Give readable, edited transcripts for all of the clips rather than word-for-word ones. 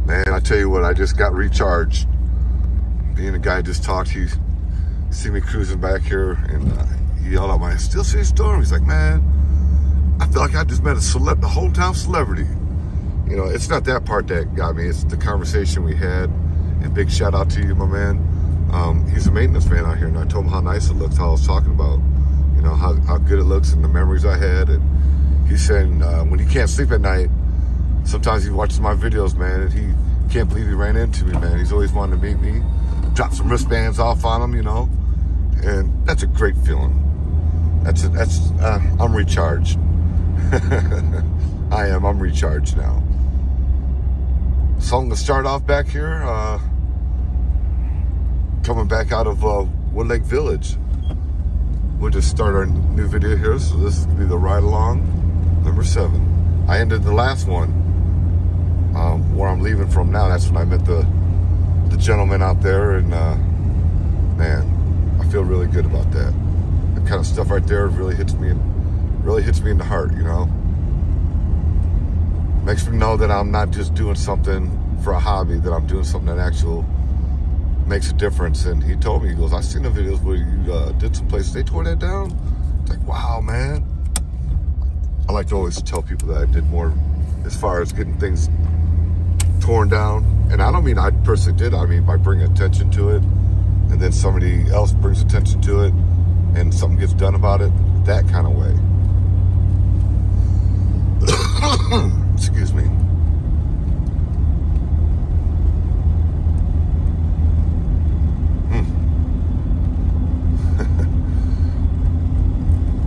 Man, I tell you what, I just got recharged. Being a guy just talked, he see me cruising back here, and he yelled out, "I still see a storm." He's like, "Man, I feel like I just met a the hometown celebrity." You know, it's not that part that got me. It's the conversation we had. And big shout out to you, my man. He's a maintenance man out here, and I told him how nice it looks, how I was talking about, you know, how good it looks and the memories I had. And he's saying when he can't sleep at night, sometimes he watches my videos, man, and he can't believe he ran into me, man. He's always wanted to meet me, drop some wristbands off on him, you know, and that's a great feeling. I'm recharged. I'm recharged now. So I'm gonna start off back here, coming back out of Wood Lake Village. We'll just start our new video here. So this is gonna be the ride along number 7. I ended the last one where I'm leaving from now. That's when I met the gentleman out there, and man, I feel really good about that. That kind of stuff right there really hits me in the heart, you know. Makes me know that I'm not just doing something for a hobby, that I'm doing something that actually makes a difference. And he told me, he goes, "I've seen the videos where you did some places, they tore that down." It's like, wow, man. I like to always tell people that I did more as far as getting things torn down. And I don't mean I personally did, I mean by bringing attention to it, and then somebody else brings attention to it, and something gets done about it, that kind of way. Excuse me.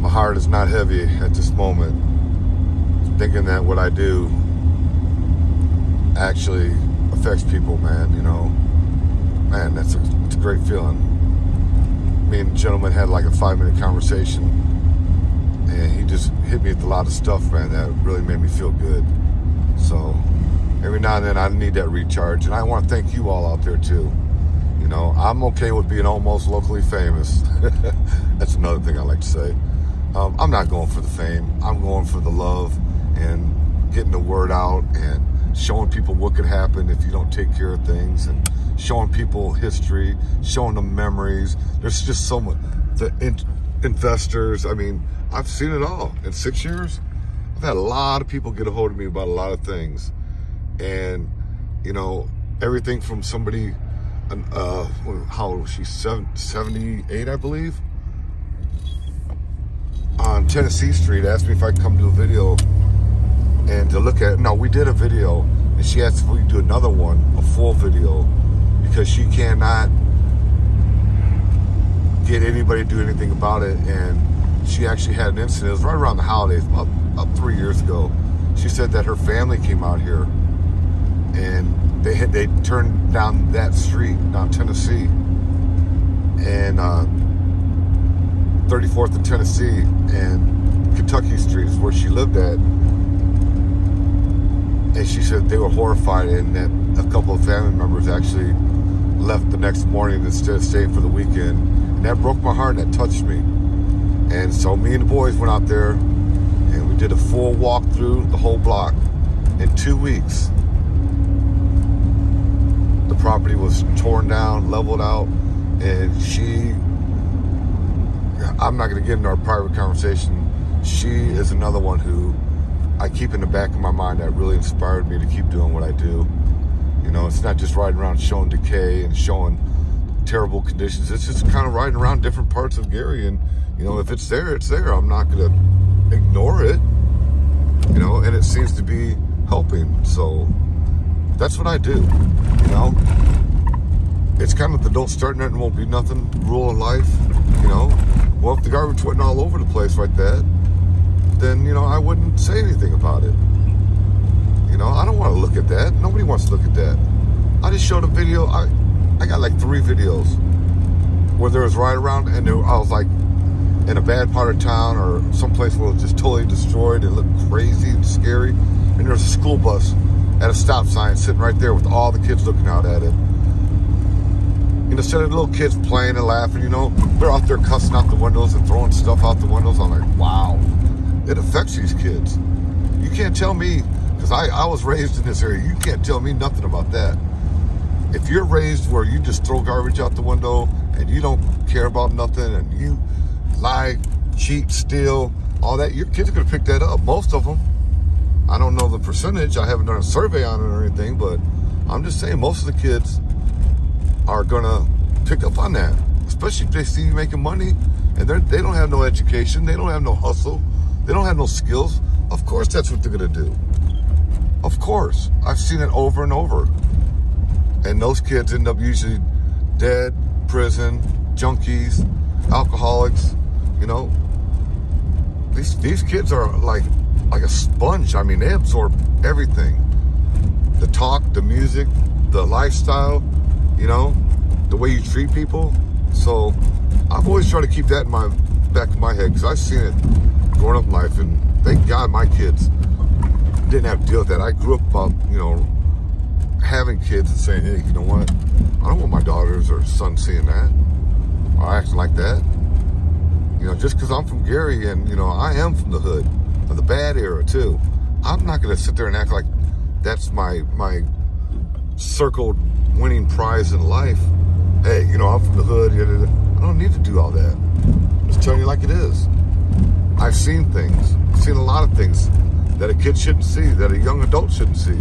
My heart is not heavy at this moment, thinking that what I do actually affects people, man, you know. Man, it's a great feeling. Me and the gentleman had like a 5-minute conversation, and he just hit me with a lot of stuff, man, that really made me feel good. So every now and then I need that recharge, and I want to thank you all out there too. You know, I'm okay with being almost locally famous. That's another thing I like to say. I'm not going for the fame. I'm going for the love and getting the word out and showing people what could happen if you don't take care of things, and showing people history, showing them memories. There's just so much. The investors, I mean, I've seen it all. In 6 years, I've had a lot of people get a hold of me about a lot of things. And, you know, everything from somebody, how old was she? 78, I believe? On Tennessee Street, asked me if I'd come do a video and to look at it. No, we did a video, and she asked if we could do another one, a full video, because she cannot get anybody to do anything about it. And she actually had an incident. It was right around the holidays, about 3 years ago. She said that her family came out here, and they turned down that street, down Tennessee, and 34th and Tennessee, and Kentucky Street is where she lived at. And she said they were horrified, and that a couple of family members actually left the next morning instead of staying for the weekend. And that broke my heart, and that touched me. And so me and the boys went out there, and we did a full walk through the whole block. In 2 weeks, the property was torn down, leveled out, and I'm not going to get into our private conversation. She is another one who I keep in the back of my mind that really inspired me to keep doing what I do. You know, it's not just riding around showing decay and showing terrible conditions. It's just kind of riding around different parts of Gary, and, you know, if it's there, it's there. I'm not going to ignore it, you know, and it seems to be helping. So that's what I do, you know. It's kind of the don't start nothing, won't be nothing rule of life, you know. Well, if the garbage went all over the place like that, then, you know, I wouldn't say anything about it. You know, I don't want to look at that. Nobody wants to look at that. I just showed a video. I got like 3 videos where there was right around, and I was like in a bad part of town or someplace where it was just totally destroyed and looked crazy and scary. And there was a school bus at a stop sign sitting right there with all the kids looking out at it. You know, instead of little kids playing and laughing, you know, they're out there cussing out the windows and throwing stuff out the windows. I'm like, wow, it affects these kids. You can't tell me Because I was raised in this area. You can't tell me nothing about that. If you're raised where you just throw garbage out the window and you don't care about nothing and you lie, cheat, steal, all that, your kids are going to pick that up. Most of them. I don't know the percentage. I haven't done a survey on it or anything, but I'm just saying most of the kids are going to pick up on that, especially if they see you making money and they don't have no education. They don't have no hustle. They don't have no skills. Of course, that's what they're going to do. Of course. I've seen it over and over. And those kids end up usually dead, prison, junkies, alcoholics. You know, these kids are like a sponge. I mean, they absorb everything. The talk, the music, the lifestyle, you know, the way you treat people. So I've always tried to keep that in my back of my head because I've seen it growing up in life, and thank God my kids didn't have to deal with that. I grew up about, you know, having kids and saying, hey, you know what? I don't want my daughters or sons seeing that or acting like that. You know, just because I'm from Gary and, you know, I am from the hood, of the bad era too. I'm not going to sit there and act like that's my circled winning prize in life. Hey, you know, I'm from the hood. I don't need to do all that. I'm just telling you like it is. I've seen things. I've seen a lot of things that a kid shouldn't see, that a young adult shouldn't see.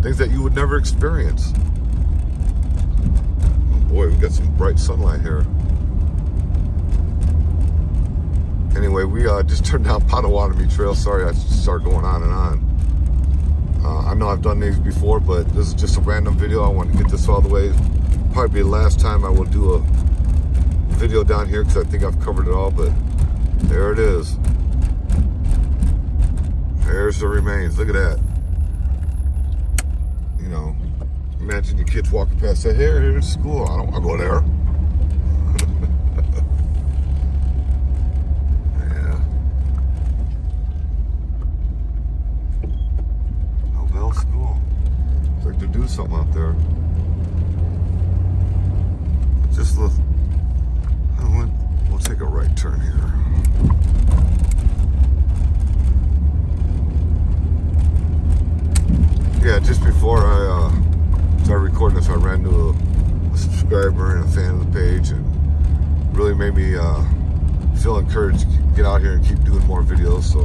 Things that you would never experience. Oh boy, we got some bright sunlight here. Anyway, we just turned down Potawatomi Trail. Sorry, I started going on and on. I know I've done these before, but this is just a random video. I want to get this all the way. Probably be the last time I will do a video down here because I think I've covered it all, but there it is. There's the remains. Look at that. You know, imagine your kids walking past, say, hey, here's school. I don't want to go there. Yeah. Nobel School. Looks like they're doing something out there. Just look. We'll take a right turn here. Yeah, just before I started recording this, I ran to a subscriber and a fan of the page, and really made me feel encouraged to get out here and keep doing more videos. So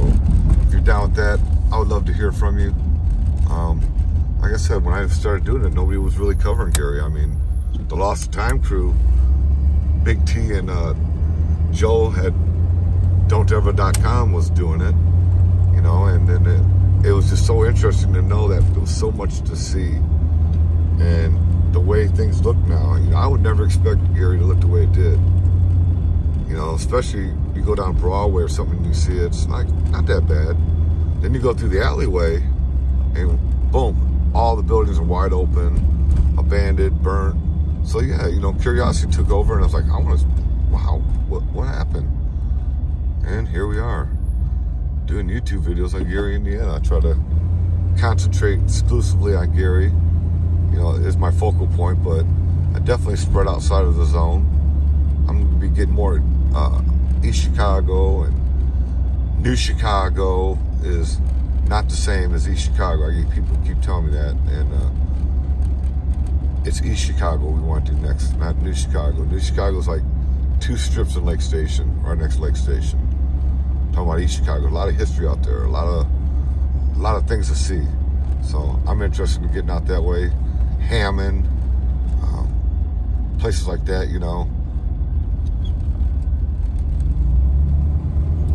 if you're down with that, I would love to hear from you. Like I said, when I started doing it, nobody was really covering Gary. I mean, the Lost Time crew, Big T and Joe had Don'tEver.com was doing it, you know, and then it was just so interesting to know that there was so much to see, and the way things look now. You know, I would never expect Gary to look the way it did. You know, especially you go down Broadway or something and you see it's like not that bad. Then you go through the alleyway, and boom, all the buildings are wide open, abandoned, burnt. So yeah, you know, curiosity took over, and I was like, I want to, wow, what happened? And here we are, doing YouTube videos on Gary, Indiana. I try to concentrate exclusively on Gary. You know, it's my focal point, but I definitely spread outside of the zone. I'm going to be getting more East Chicago, and New Chicago is not the same as East Chicago. People keep telling me that, and it's East Chicago we want to do next, not New Chicago. New Chicago is like 2 strips in Lake Station, our next Lake Station. Talking about East Chicago, a lot of history out there, a lot of things to see. So I'm interested in getting out that way. Hammond, places like that, you know.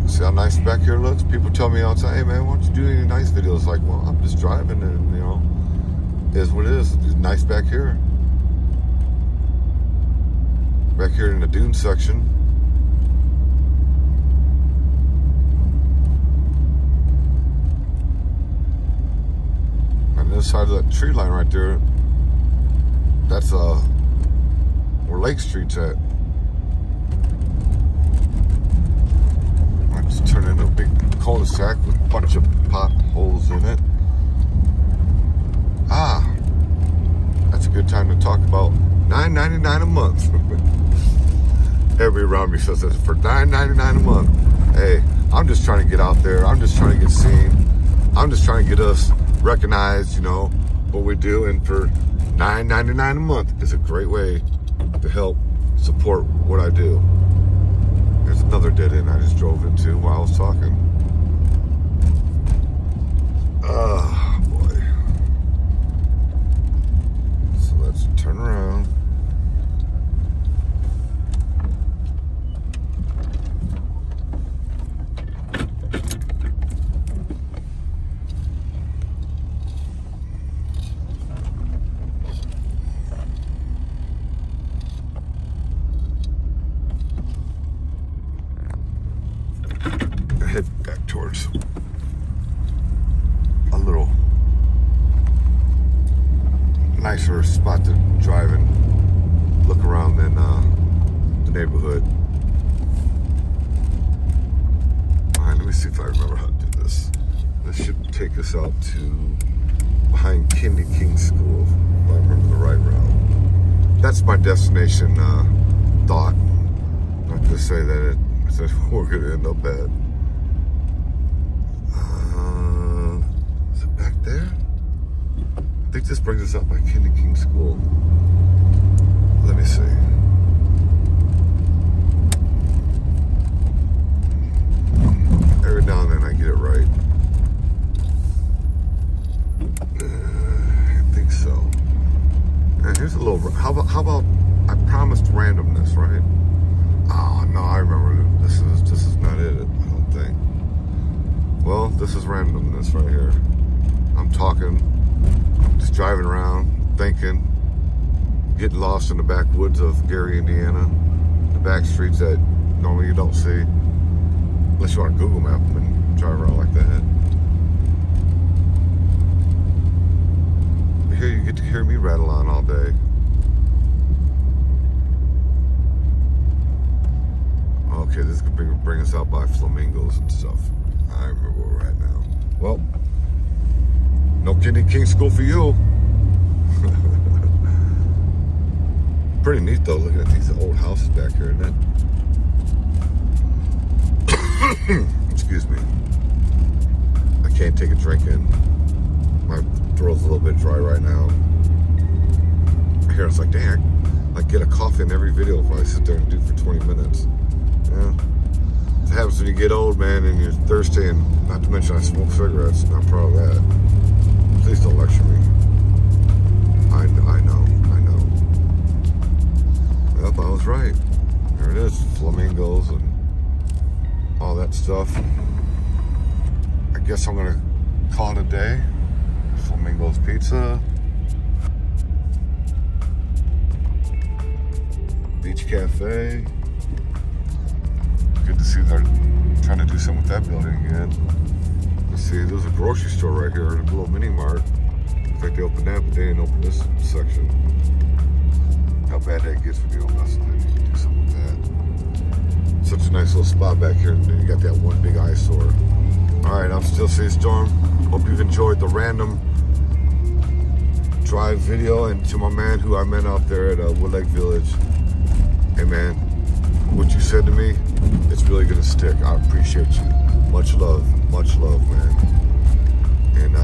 See how nice back here looks? People tell me all the time, hey man, why don't you do any nice videos? Like, well, I'm just driving, and you know, it is what it is. It's nice back here. Back here in the dune section. On the other side of that tree line right there, that's where Lake Street's at. I just turned into a big cul-de-sac with a bunch of potholes in it. Ah, that's a good time to talk about $9.99 a month. Everybody around me says this for $9.99 a month. Hey, I'm just trying to get out there. I'm just trying to get seen. I'm just trying to get us recognize, you know, what we do. And for $9.99 a month is a great way to help support what I do. There's another dead end I just drove into while I was talking. Oh, boy. So let's turn around. Head back towards a little nicer spot to drive and look around than the neighborhood. All right, let me see if I remember how to do this. This should take us out to behind Kennedy King School, if I remember the right route. That's my destination thought. Not to say that we're going to end up at. Is it back there? I think this brings us out by Kennedy King School. Let me see. Every now and then I get it right. I think so. And here's a little. How about? I promised randomness, right? Oh no, I remember. This is not it. I don't think. Well, this is randomness right here. I'm talking, just driving around, thinking, getting lost in the backwoods of Gary, Indiana, the back streets that normally you don't see, unless you want to Google map them and drive around like that. Here you get to hear me rattle on all day. Okay, this could bring us out by flamingos and stuff. I remember where we're at now. Well, no Kennedy King School for you. Pretty neat though, looking at these old houses back here, isn't it? Excuse me. I can't take a drink in. My throat's a little bit dry right now. I hear it's like, dang, I get a coffee in every video if I sit there and do for 20 minutes. Yeah. It happens when you get old, man, and you're thirsty, and not to mention I smoke cigarettes. Not proud of that. Please don't lecture me. I know. Yep, I was right. There it is, flamingos and all that stuff. I guess I'm gonna call it a day. Flamingos Pizza. Beach Cafe. Good to see they're trying to do something with that building again. Let's see, there's a grocery store right here, a little mini mart. Looks like they opened that, but they didn't open this section. How bad that gets when you don't mess with it. You can do something with that. Such a nice little spot back here, and then you got that one big eyesore. Alright, I'm Still Sea Storm. Hope you've enjoyed the random drive video, and to my man who I met out there at Wood Lake Village. Hey man, what you said to me, it's really gonna stick. I appreciate you. Much love, man. And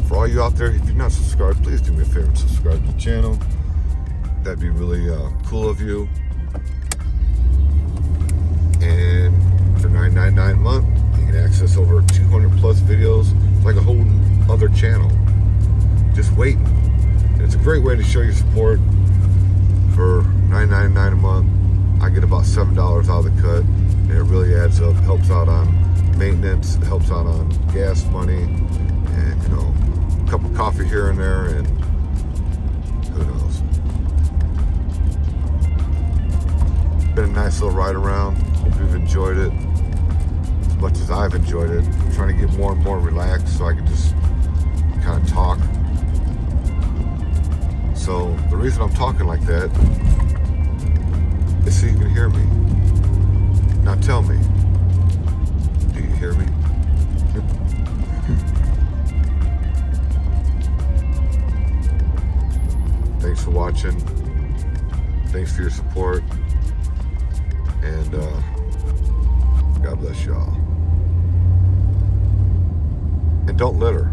for all you out there, if you're not subscribed, please do me a favor and subscribe to the channel. That'd be really cool of you. And for $9.99 a month, you can access over 200 plus videos. It's like a whole other channel, just waiting. And it's a great way to show your support. For $9.99 a month, I get about $7 out of the cut, and it really adds up. Helps out on maintenance, helps out on gas money, and you know, a cup of coffee here and there, and who knows. Been a nice little ride around. Hope you've enjoyed it as much as I've enjoyed it. I'm trying to get more and more relaxed so I can just kind of talk. So the reason I'm talking like that is so you can hear me. Now tell me, do you hear me? Thanks for watching. Thanks for your support. And God bless y'all. And don't litter.